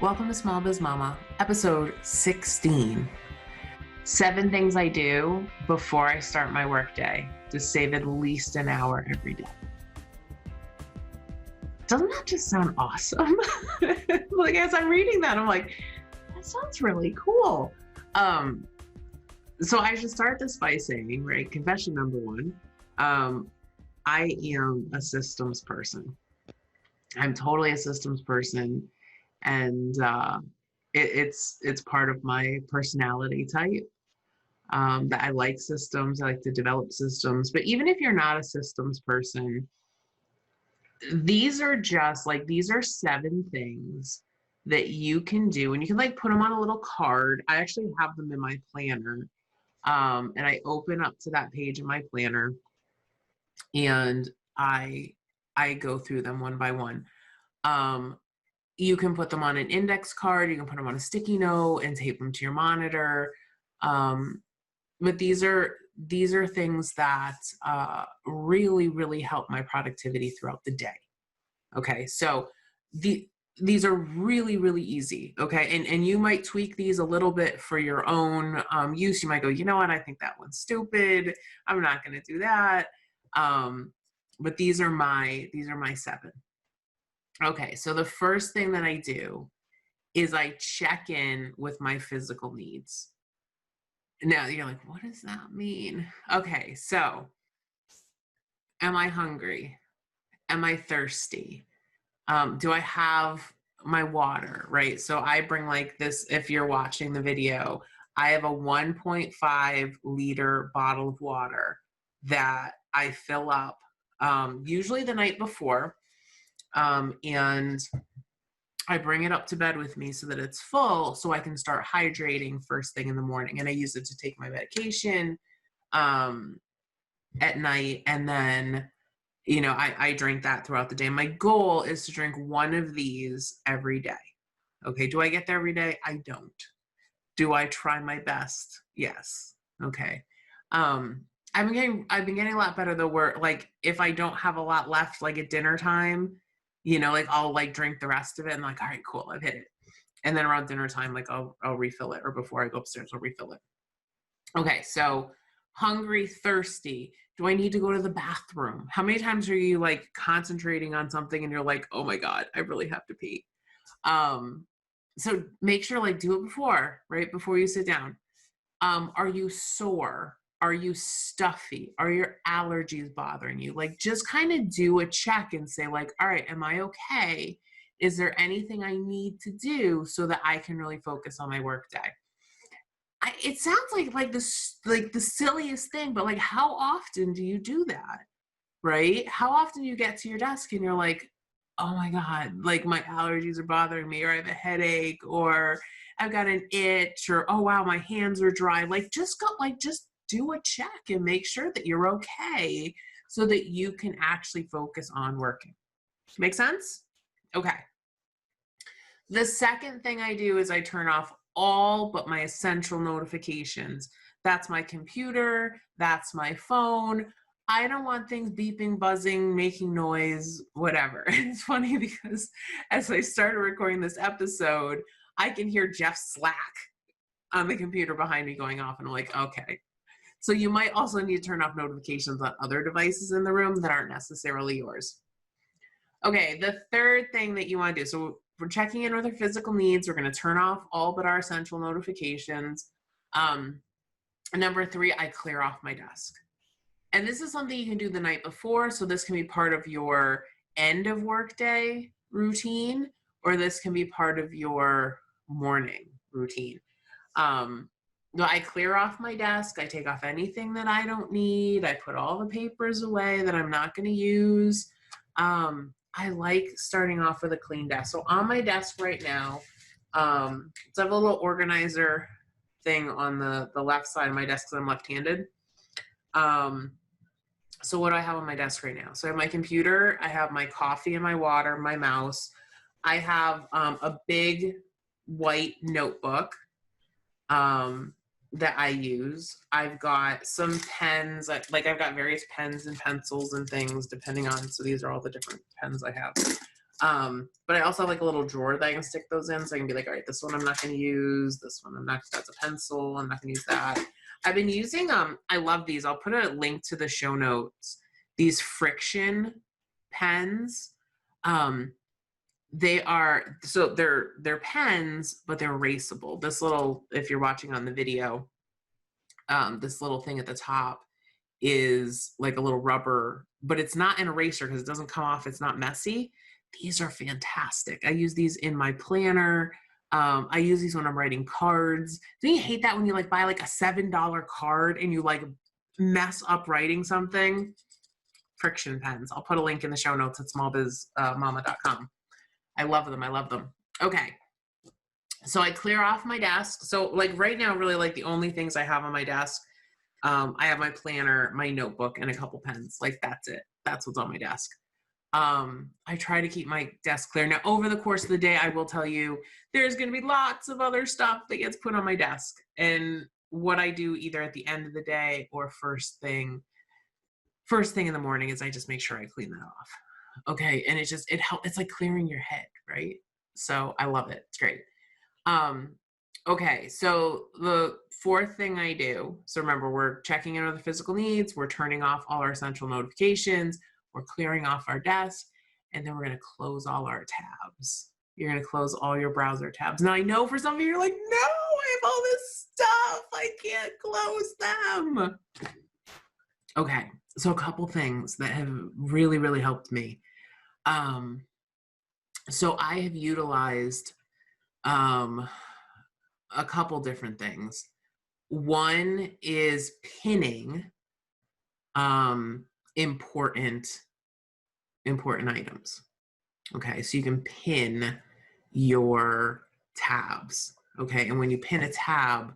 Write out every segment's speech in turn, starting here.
Welcome to Small Biz Mama, episode 16. 7 things I do before I start my workday to save at least an hour every day. Doesn't that just sound awesome? Like, as I'm reading that, I'm like, that sounds really cool. So I should start this by saying, right, confession number 1, I am a systems person. I'm totally a systems person. And it's part of my personality type, that I like systems. I like to develop systems. But even if you're not a systems person, these are 7 things that you can do, and you can put them on a little card. I actually have them in my planner, and I open up to that page in my planner, and I go through them one by one. You can put them on an index card, you can put them on a sticky note and tape them to your monitor. But these are things that really, really help my productivity throughout the day. Okay, so these are really, really easy. Okay, and you might tweak these a little bit for your own use. You might go, you know what, I think that one's stupid. I'm not going to do that. But these are my 7. Okay, so the first thing that I do is I check in with my physical needs. Now you're like, what does that mean? Okay, so am I hungry? Am I thirsty? Do I have my water, right? So I bring this, if you're watching the video, I have a 1.5 liter bottle of water that I fill up usually the night before. And I bring it up to bed with me so that it's full, so I can start hydrating first thing in the morning. And I use it to take my medication at night. And then, I drink that throughout the day. My goal is to drink one of these every day. Okay. Do I get there every day? I don't. Do I try my best? Yes. Okay. I've been getting a lot better though, where if I don't have a lot left, at dinner time, I'll drink the rest of it and all right, cool, I've hit it. And then around dinner time, I'll refill it, or before I go upstairs, I'll refill it. Okay, so hungry, thirsty. Do I need to go to the bathroom? How many times are you concentrating on something and you're like, oh my God, I really have to pee? So make sure do it before, right? Before you sit down. Are you sore? Are you stuffy? Are your allergies bothering you? Just kind of do a check and say all right, am I okay? Is there anything I need to do so that I can really focus on my work day? It sounds the silliest thing, but how often do you do that, right? How often you get to your desk and you're like, oh my God, my allergies are bothering me, or I have a headache, or I've got an itch, or oh wow, my hands are dry. Just do a check and make sure that you're okay so that you can actually focus on working. Make sense? Okay. The second thing I do is I turn off all but my essential notifications. That's my computer, that's my phone. I don't want things beeping, buzzing, making noise, whatever. It's funny because as I started recording this episode, I can hear Jeff's Slack on the computer behind me going off, and I'm like, okay. So you might also need to turn off notifications on other devices in the room that aren't necessarily yours. Okay, the third thing that you want to do, so we're checking in with our physical needs. We're going to turn off all but our essential notifications. Number 3, I clear off my desk. And this is something you can do the night before. So this can be part of your end of workday routine, or this can be part of your morning routine. I clear off my desk. I take off anything that I don't need. I put all the papers away that I'm not going to use. I like starting off with a clean desk. So on my desk right now, so I have a little organizer thing on the left side of my desk because I'm left-handed. So what do I have on my desk right now? So I have my computer, I have my coffee and my water, my mouse. I have a big white notebook that I use. I've got some pens, I've got various pens and pencils and things depending on, so these are all the different pens I have. But I also have like a little drawer that I can stick those in. So I can be like, all right, this one I'm not going to use. This one I'm not, that's a pencil. I'm not going to use that. I've been using, I love these. I'll put a link to the show notes. These Frixion pens. They are, so they're pens, but they're erasable. This little, if you're watching on the video, this little thing at the top is like a little rubber, but it's not an eraser because it doesn't come off. It's not messy. These are fantastic. I use these in my planner. I use these when I'm writing cards. Don't you hate that when you like buy like a $7 card and you like mess up writing something? Frixion pens. I'll put a link in the show notes at smallbizmama.com. I love them. I love them. Okay. So I clear off my desk. So like right now, really like the only things I have on my desk, I have my planner, my notebook, and a couple pens. Like that's it. That's what's on my desk. I try to keep my desk clear. Now, over the course of the day, I will tell you, there's going to be lots of other stuff that gets put on my desk. And what I do either at the end of the day or first thing in the morning is I just make sure I clean that off. Okay. And it helps. It's like clearing your head, right? So I love it. It's great. Okay. So the fourth thing I do, so remember, we're checking in on the physical needs. We're turning off all our essential notifications. We're clearing off our desk, and then we're going to close all our tabs. You're going to close all your browser tabs. Now, I know for some of you, you're like, no, I have all this stuff. I can't close them. Okay, so a couple things that have really, really helped me. So I have utilized a couple different things. One is pinning important items. Okay, so you can pin your tabs. Okay, and when you pin a tab,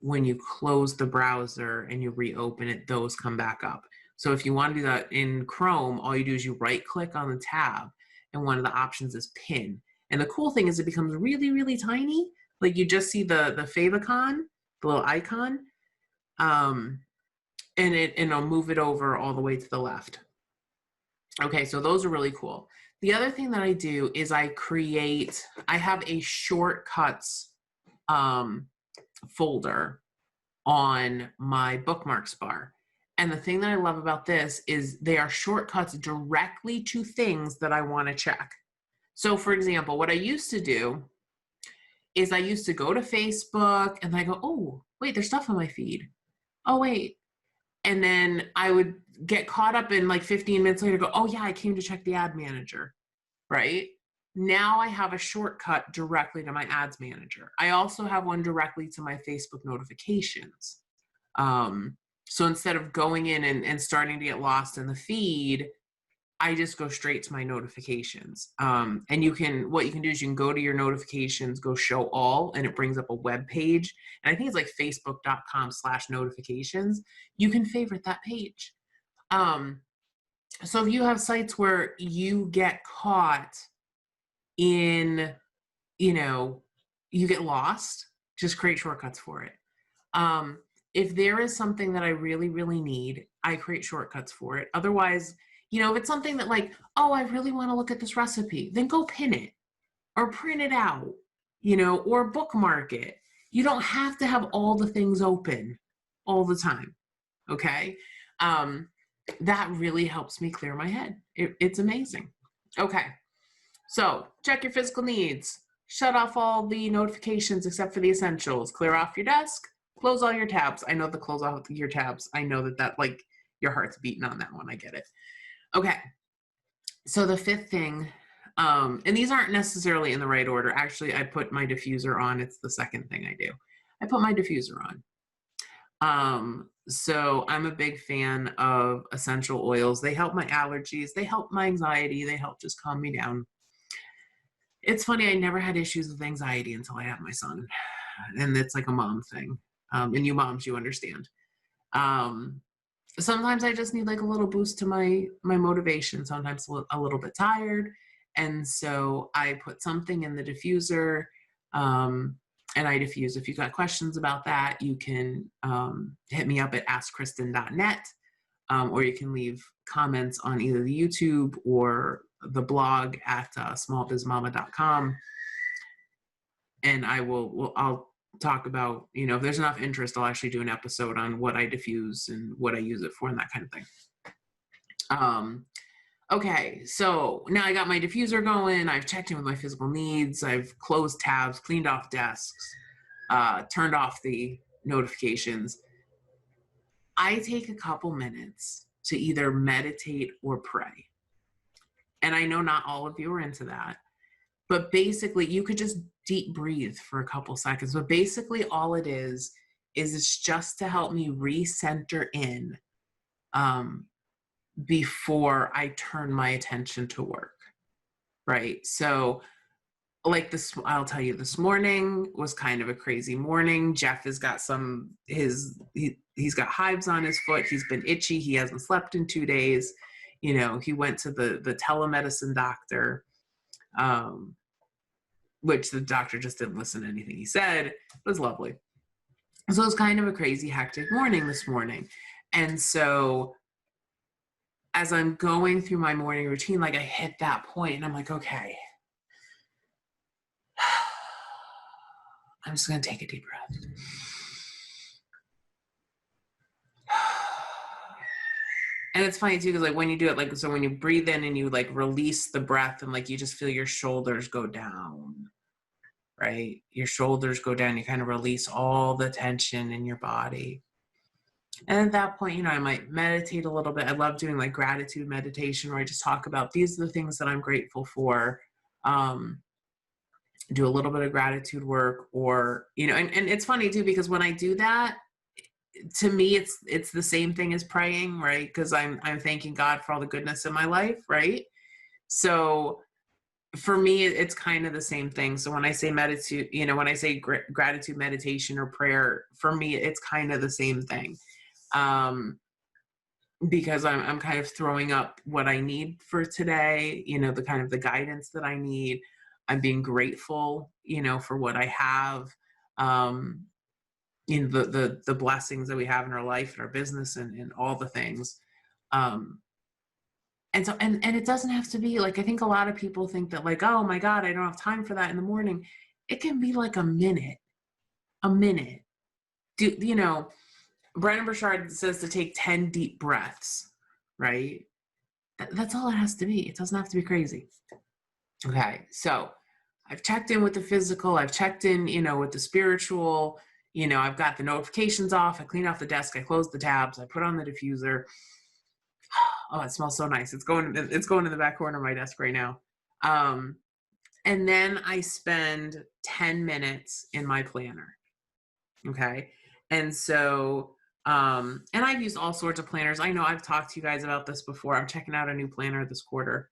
when you close the browser and you reopen it, those come back up. So if you want to do that in Chrome, all you do is you right click on the tab, and one of the options is pin. And the cool thing is it becomes really, really tiny. Like you just see the favicon, the little icon, and it'll move it over all the way to the left. Okay, so those are really cool. The other thing that I do is I have a shortcuts folder on my bookmarks bar. And the thing that I love about this is they are shortcuts directly to things that I want to check. So for example, what I used to do is I used to go to Facebook and I go, oh, wait, there's stuff on my feed. Oh, wait. And then I would get caught up in like 15 minutes later, go, oh yeah, I came to check the ad manager, right? Now I have a shortcut directly to my ads manager. I also have one directly to my Facebook notifications. So instead of going in and starting to get lost in the feed, I just go straight to my notifications. And what you can do is you can go to your notifications, go show all, and it brings up a web page. And I think it's like facebook.com/notifications. You can favorite that page. So if you have sites where you get caught in, you get lost, just create shortcuts for it. If there is something that I really, really need, I create shortcuts for it. Otherwise, if it's something that like, oh, I really want to look at this recipe, then go pin it or print it out, or bookmark it. You don't have to have all the things open all the time. Okay. That really helps me clear my head. It's amazing. Okay. So check your physical needs, shut off all the notifications except for the essentials, clear off your desk, close all your tabs. I know the close off your tabs. I know that like your heart's beating on that one. I get it. Okay. So the fifth thing, and these aren't necessarily in the right order. Actually, I put my diffuser on. It's the second thing I do. I put my diffuser on. So I'm a big fan of essential oils. They help my allergies. They help my anxiety. They help just calm me down. It's funny, I never had issues with anxiety until I had my son. And it's like a mom thing. And you moms, you understand. Sometimes I just need like a little boost to my motivation. Sometimes a little bit tired. And so I put something in the diffuser and I diffuse. If you've got questions about that, you can hit me up at askkristen.net or you can leave comments on either the YouTube or the blog at smallbizmama.com. And I'll talk about, if there's enough interest, I'll actually do an episode on what I diffuse and what I use it for and that kind of thing. Okay, so now I got my diffuser going. I've checked in with my physical needs. I've closed tabs, cleaned off desks, turned off the notifications. I take a couple minutes to either meditate or pray. And I know not all of you are into that, but basically you could just deep breathe for a couple seconds. But basically all it is it's just to help me recenter in before I turn my attention to work, right? So like this, I'll tell you, this morning was kind of a crazy morning. Jeff has got he's got hives on his foot. He's been itchy. He hasn't slept in 2 days. He went to the telemedicine doctor, which the doctor just didn't listen to anything he said. It was lovely. So it was kind of a crazy, hectic morning this morning. And so as I'm going through my morning routine, like I hit that point and I'm like, okay, I'm just going to take a deep breath. And it's funny too, because like when you do it, like, so when you breathe in and you like release the breath and like you just feel your shoulders go down, right? Your shoulders go down, you kind of release all the tension in your body. And at that point, I might meditate a little bit. I love doing like gratitude meditation where I just talk about these are the things that I'm grateful for. Do a little bit of gratitude work, or, and it's funny too, because when I do that, to me, it's the same thing as praying, right? Because I'm thanking God for all the goodness in my life, right? So for me, it's kind of the same thing. So when I say meditate, when I say gratitude meditation or prayer, for me, it's kind of the same thing. Because I'm kind of throwing up what I need for today, the kind of the guidance that I need. I'm being grateful, for what I have, the blessings that we have in our life and our business and all the things. And so, and it doesn't have to be like, I think a lot of people think that like, oh my God, I don't have time for that in the morning. It can be like a minute. Brendon Burchard says to take 10 deep breaths, right? That's all it has to be. It doesn't have to be crazy. Okay. So I've checked in with the physical. I've checked in, with the spiritual, I've got the notifications off. I cleaned off the desk. I closed the tabs. I put on the diffuser. Oh, it smells so nice. It's going in the back corner of my desk right now. And then I spend 10 minutes in my planner. Okay. And so, and I've used all sorts of planners. I know I've talked to you guys about this before. I'm checking out a new planner this quarter.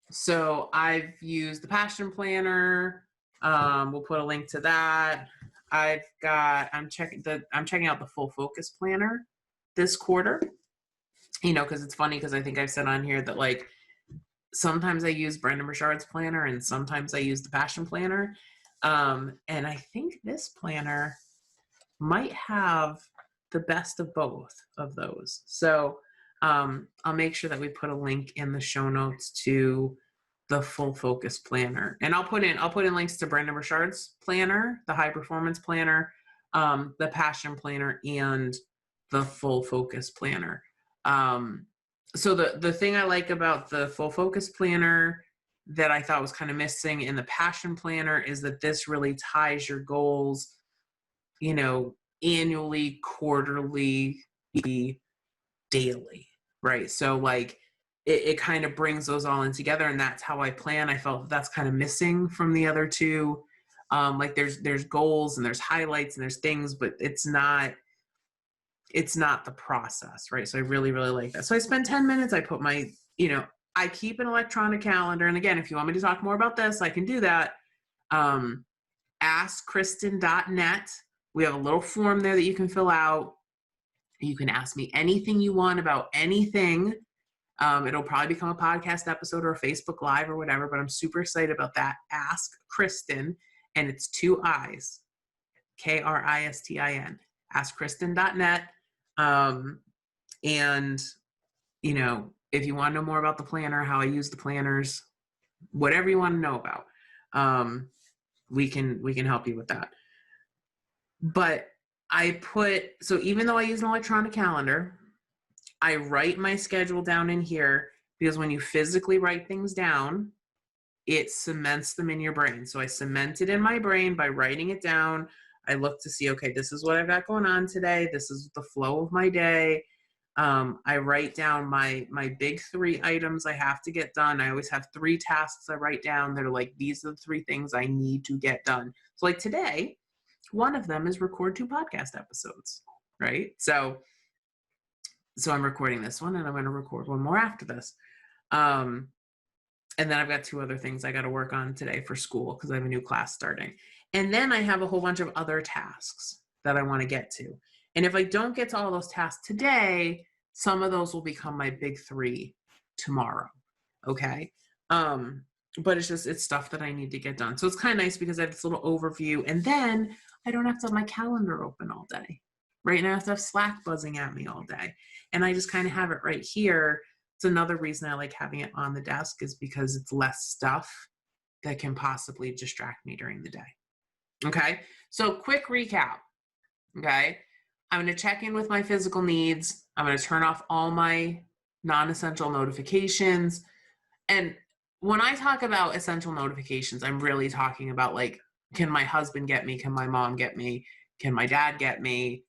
So I've used the Passion Planner. We'll put a link to that. I'm checking out the Full Focus Planner this quarter, because it's funny, because I think I've said on here that like, sometimes I use Brendon Burchard's planner and sometimes I use the Passion Planner. And I think this planner might have the best of both of those. So I'll make sure that we put a link in the show notes to the Full Focus Planner. And I'll put in links to Brendon Burchard's planner, the High Performance Planner, the Passion Planner, and the Full Focus Planner. So the thing I like about the Full Focus Planner that I thought was kind of missing in the Passion Planner is that this really ties your goals, annually, quarterly, daily, right? So like it kind of brings those all in together, and that's how I plan. I felt that's kind of missing from the other two. Like there's goals and there's highlights and there's things, but it's not the process, right? So I really, really like that. So I spend 10 minutes, I put my, I keep an electronic calendar. And again, if you want me to talk more about this, I can do that. AskKristen.net. We have a little form there that you can fill out. You can ask me anything you want about anything. It'll probably become a podcast episode or a Facebook Live or whatever, but I'm super excited about that. Ask Kristen, and it's 2 I's, Kristin. AskKristen.net. And, If you want to know more about the planner, how I use the planners, whatever you want to know about, we can help you with that. But so even though I use an electronic calendar, I write my schedule down in here, because when you physically write things down, it cements them in your brain. So I cement it in my brain by writing it down. I look to see, okay, this is what I've got going on today. This is the flow of my day. I write down my big 3 items I have to get done. I always have 3 tasks I write down that are like, these are the 3 things I need to get done. So like today, one of them is record 2 podcast episodes, right? So I'm recording this one, and I'm going to record one more after this. And then I've got 2 other things I got to work on today for school, because I have a new class starting. And then I have a whole bunch of other tasks that I want to get to. And if I don't get to all those tasks today, some of those will become my big 3 tomorrow. Okay. But it's stuff that I need to get done. So it's kind of nice because I have this little overview, and then I don't have to have my calendar open all day. Right now I have to have Slack buzzing at me all day. And I just kind of have it right here. It's another reason I like having it on the desk, is because it's less stuff that can possibly distract me during the day. Okay. So quick recap. Okay. I'm going to check in with my physical needs. I'm going to turn off all my non-essential notifications. And when I talk about essential notifications, I'm really talking about, like, can my husband get me? Can my mom get me? Can my dad get me?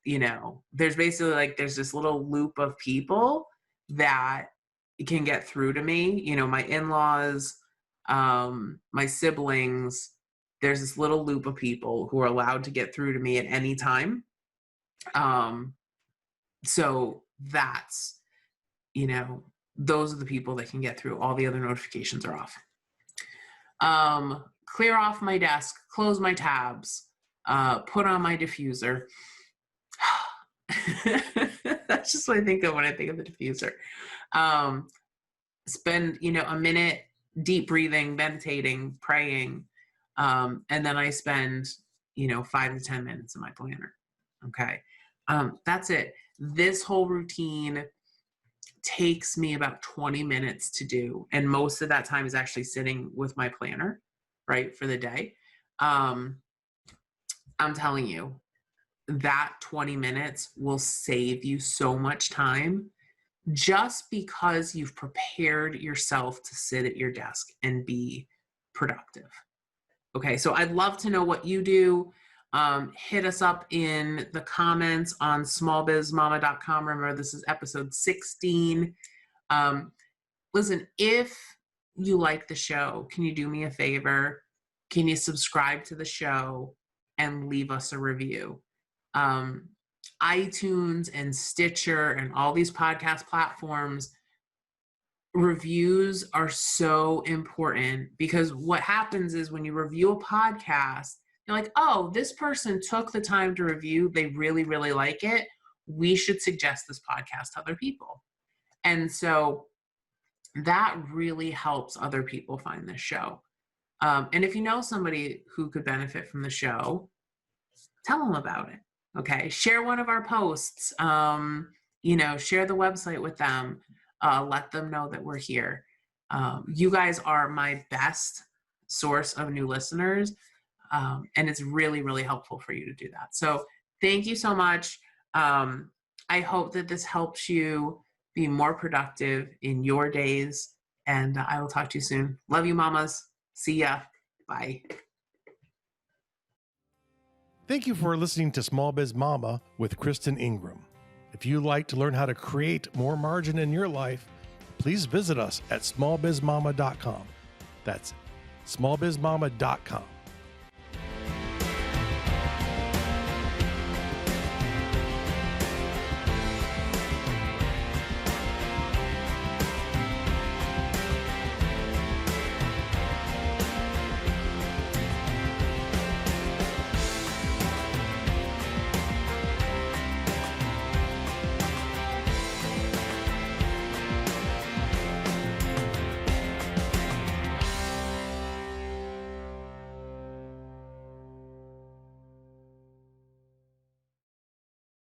There's basically there's this little loop of people that can get through to me. My in-laws, my siblings, there's this little loop of people who are allowed to get through to me at any time. So that's, those are the people that can get through. All the other notifications are off. Clear off my desk, close my tabs, put on my diffuser. That's just what I think of when I think of the diffuser. Spend, a minute deep breathing, meditating, praying. And then I spend, 5 to 10 minutes in my planner. Okay. That's it. This whole routine takes me about 20 minutes to do. And most of that time is actually sitting with my planner, right, for the day. I'm telling you, that 20 minutes will save you so much time, just because you've prepared yourself to sit at your desk and be productive. Okay, so I'd love to know what you do. Hit us up in the comments on smallbizmama.com. Remember, this is episode 16. Listen, if you like the show, can you do me a favor? Can you subscribe to the show and leave us a review? iTunes and Stitcher and all these podcast platforms, reviews are so important, because what happens is when you review a podcast, you're like, oh, this person took the time to review. They really, really like it. We should suggest this podcast to other people. And so that really helps other people find this show. And if you know somebody who could benefit from the show, tell them about it. Okay. Share one of our posts, share the website with them. Let them know that we're here. You guys are my best source of new listeners. And it's really, really helpful for you to do that. So thank you so much. I hope that this helps you be more productive in your days. And I will talk to you soon. Love you, mamas. See ya. Bye. Thank you for listening to Small Biz Mama with Kristen Ingram. If you'd like to learn how to create more margin in your life, please visit us at smallbizmama.com. That's smallbizmama.com.